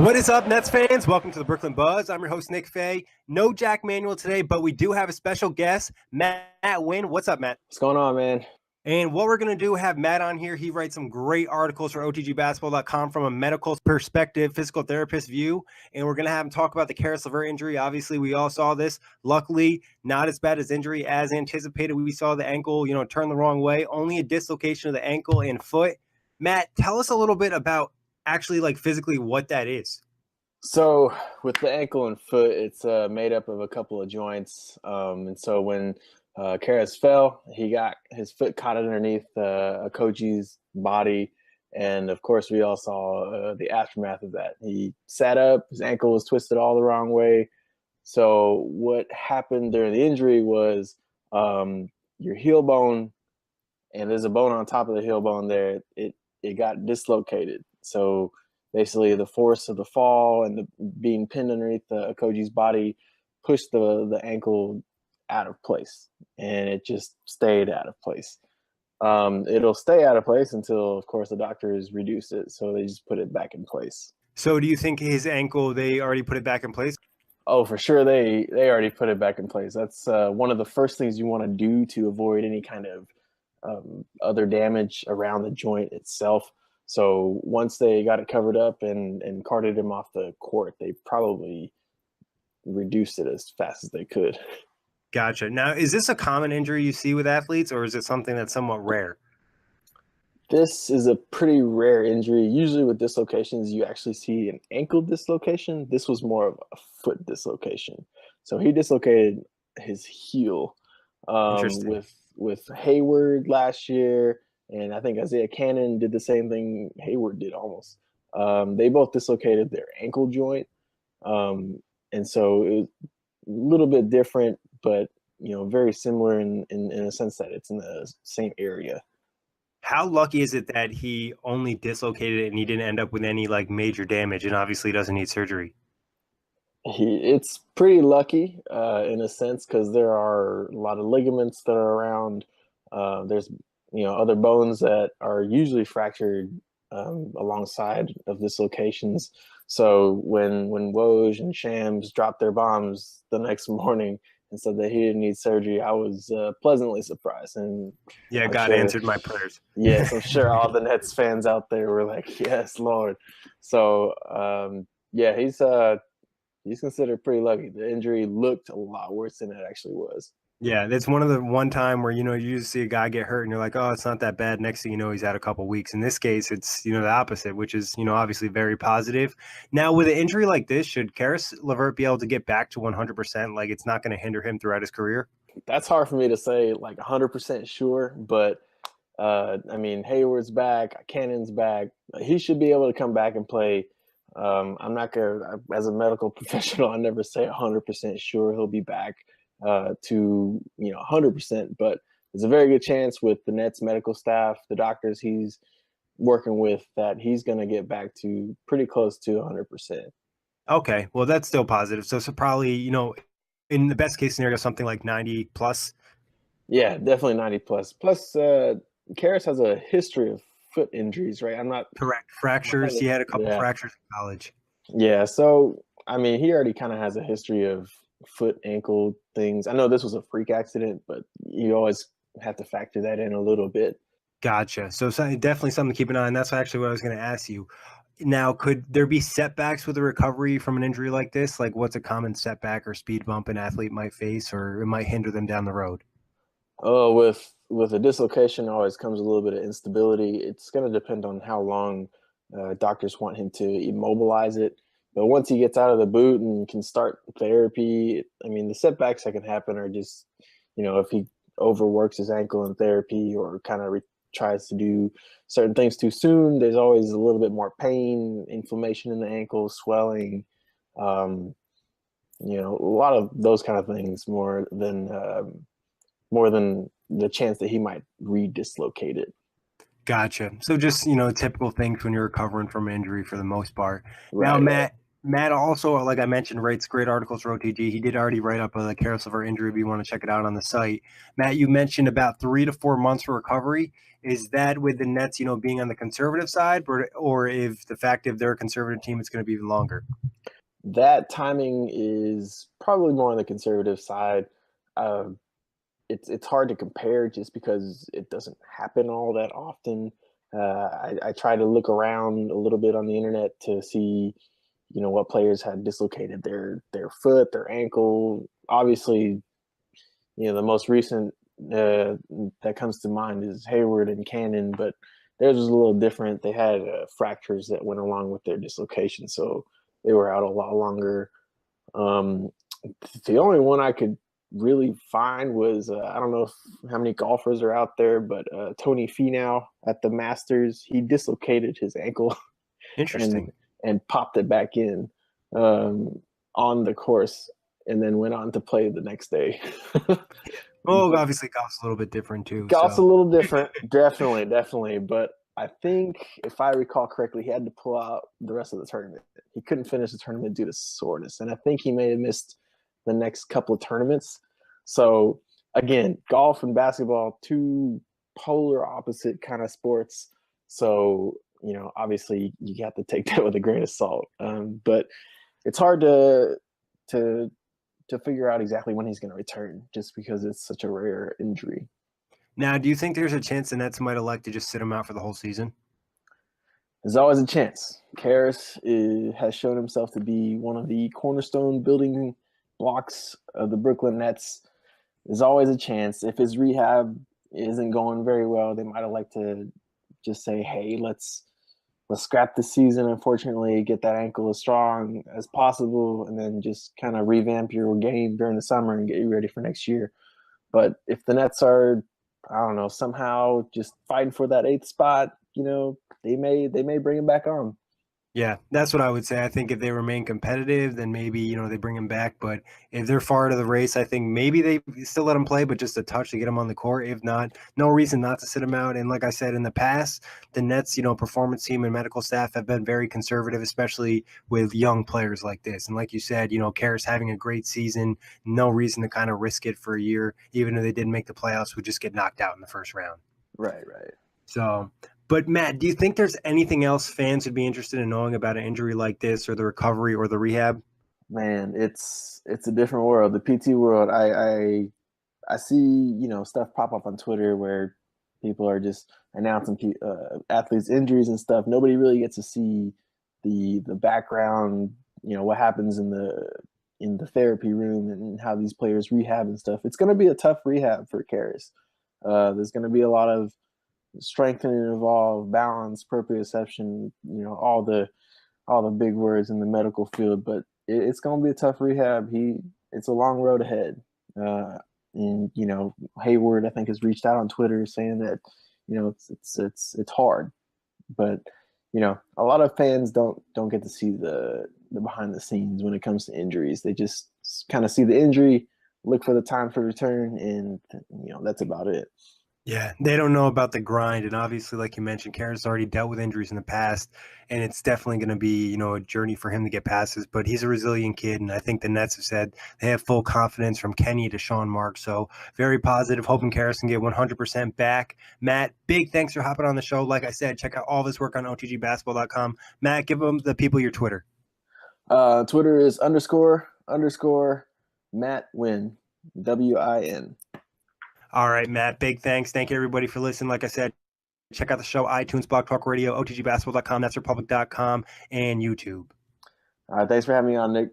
What is up, Nets fans? Welcome to the Brooklyn Buzz. I'm your host, Nick Fay. No Jack Manuel today, but we do have a special guest, Matt Nguyen. What's up, Matt? What's going on, man? And what we're going to do, have Matt on here. He writes some great articles for OTGbasketball.com from a medical perspective, physical therapist view. And we're going to have him talk about the Caris LeVert injury. Obviously, we all saw this. Luckily, not as bad as injury as anticipated. We saw the ankle, turn the wrong way. Only a dislocation of the ankle and foot. Matt, tell us a little bit about actually, physically what that is. So with the ankle and foot, it's made up of a couple of joints. And so when Caris fell, he got his foot caught underneath Okoji's body. And of course, we all saw the aftermath of that. He sat up, his ankle was twisted all the wrong way. So what happened during the injury was your heel bone, and there's a bone on top of the heel bone there, it got dislocated. So basically the force of the fall and the being pinned underneath Okoji's body pushed the ankle out of place, and it just stayed out of place. It'll stay out of place until, of course, the doctors reduce it. So they just put it back in place. So do you think his ankle, they already put it back in place? Oh, for sure. They already put it back in place. That's one of the first things you want to do to avoid any kind of other damage around the joint itself. So once they got it covered up and carted him off the court, they probably reduced it as fast as they could. Gotcha. Now, is this a common injury you see with athletes, or is it something that's somewhat rare? This is a pretty rare injury. Usually with dislocations, you actually see an ankle dislocation. This was more of a foot dislocation. So he dislocated his heel with Hayward last year. And I think Isaiah Cannon did the same thing Hayward did almost. They both dislocated their ankle joint. And so it was a little bit different, but very similar in a sense that it's in the same area. How lucky is it that he only dislocated it and he didn't end up with any major damage and obviously doesn't need surgery? It's pretty lucky in a sense, because there are a lot of ligaments that are around. There's other bones that are usually fractured alongside of dislocations. So when Woj and Shams dropped their bombs the next morning and said that he didn't need surgery, I was pleasantly surprised. And yeah, God answered my prayers. Yes, I'm sure all the Nets fans out there were like, "Yes, Lord." So he's considered pretty lucky. The injury looked a lot worse than it actually was. Yeah, that's one time where, you usually see a guy get hurt and you're like, oh, it's not that bad. Next thing you know, he's out a couple of weeks. In this case, it's, the opposite, which is, obviously very positive. Now, with an injury like this, should Caris LeVert be able to get back to 100%? Like, it's not going to hinder him throughout his career? That's hard for me to say, 100% sure. But, Hayward's back. Cannon's back. He should be able to come back and play. I'm not going to, as a medical professional, I never say 100% sure he'll be back to 100%, but there's a very good chance with the Nets medical staff, the doctors he's working with, that he's going to get back to pretty close to 100%. Okay, well, that's still positive. So probably, in the best case scenario, something like 90 plus. Yeah, definitely 90 plus. Plus, Caris has a history of foot injuries, right? I'm not correct. Fractures. He had a couple fractures in college. Yeah, so he already kind of has a history of foot, ankle things. I know this was a freak accident, but you always have to factor that in a little bit. Gotcha. So definitely something to keep an eye on. That's actually what I was going to ask you. Now, could there be setbacks with a recovery from an injury like this? Like, what's a common setback or speed bump an athlete might face, or it might hinder them down the road? Oh, with a dislocation, always comes a little bit of instability. It's going to depend on how long doctors want him to immobilize it. But once he gets out of the boot and can start therapy, the setbacks that can happen are just, if he overworks his ankle in therapy or kind of tries to do certain things too soon, there's always a little bit more pain, inflammation in the ankle, swelling, a lot of those kind of things more than the chance that he might re-dislocate it. Gotcha. So just, typical things when you're recovering from an injury for the most part. Right, now, Matt, Matt also, like I mentioned, writes great articles for OTG. He did already write up a Caris LeVert injury if you want to check it out on the site. Matt, you mentioned about 3 to 4 months for recovery. Is that with the Nets, being on the conservative side, or if the fact if they're a conservative team, it's going to be even longer? That timing is probably more on the conservative side. Uh, it's hard to compare just because it doesn't happen all that often. I try to look around a little bit on the internet to see, what players had dislocated their foot, their ankle. Obviously, the most recent that comes to mind is Hayward and Cannon, but theirs was a little different. They had fractures that went along with their dislocation, so they were out a lot longer. Um, the only one I could really find was I don't know how many golfers are out there, but Tony Finau at the Masters, he dislocated his ankle Interesting. and popped it back in on the course, and then went on to play the next day. Well, obviously, golf's a little bit different too. Golf's a So, little different, definitely. But I think, if I recall correctly, he had to pull out the rest of the tournament. He couldn't finish the tournament due to soreness, and I think he may have missed the next couple of tournaments. So again, golf and basketball, two polar opposite kind of sports. So obviously, you have to take that with a grain of salt. But it's hard to figure out exactly when he's going to return, just because it's such a rare injury. now, do you think there's a chance the Nets might elect to just sit him out for the whole season? There's always a chance. Caris has shown himself to be one of the cornerstone building blocks of the Brooklyn Nets. There's always a chance. If his rehab isn't going very well, they might elect to just say, "Hey, let's scrap the season. Unfortunately, get that ankle as strong as possible, and then just kind of revamp your game during the summer and get you ready for next year." But if the Nets are, I don't know, somehow just fighting for that 8th spot, they may bring him back on. Yeah, that's what I would say. I think if they remain competitive, then maybe, they bring him back. But if they're far out of the race, I think maybe they still let him play, but just a touch to get him on the court. If not, no reason not to sit him out. And like I said, in the past, the Nets, performance team and medical staff have been very conservative, especially with young players like this. And like you said, Caris having a great season, no reason to kind of risk it for a year, even if they didn't make the playoffs, would just get knocked out in the first round. Right. So, but Matt, do you think there's anything else fans would be interested in knowing about an injury like this, or the recovery, or the rehab? Man, it's a different world, the PT world. I see, stuff pop up on Twitter where people are just announcing athletes' injuries and stuff. Nobody really gets to see the background, what happens in the therapy room and how these players rehab and stuff. It's going to be a tough rehab for Caris. There's going to be a lot of strengthening involved, balance, proprioception, all the big words in the medical field. But it's going to be a tough rehab. It's a long road ahead. And Hayward, I think, has reached out on Twitter saying that it's hard. But a lot of fans don't get to see the behind the scenes when it comes to injuries. They just kind of see the injury, look for the time for return, and that's about it. Yeah, they don't know about the grind. And obviously, like you mentioned, Karen's already dealt with injuries in the past, and it's definitely going to be, a journey for him to get past this. But he's a resilient kid, and I think the Nets have said they have full confidence from Kenny to Sean Mark. So very positive, hoping Karis can get 100% back. Matt, big thanks for hopping on the show. Like I said, check out all this work on OTGbasketball.com. Matt, give them the people your Twitter. Twitter is __ Matt Nguyen, WIN. All right, Matt, big thanks. Thank you, everybody, for listening. Like I said, check out the show, iTunes, Blog Talk Radio, OTGbasketball.com, That'sRepublic.com, and YouTube. Thanks for having me on, Nick.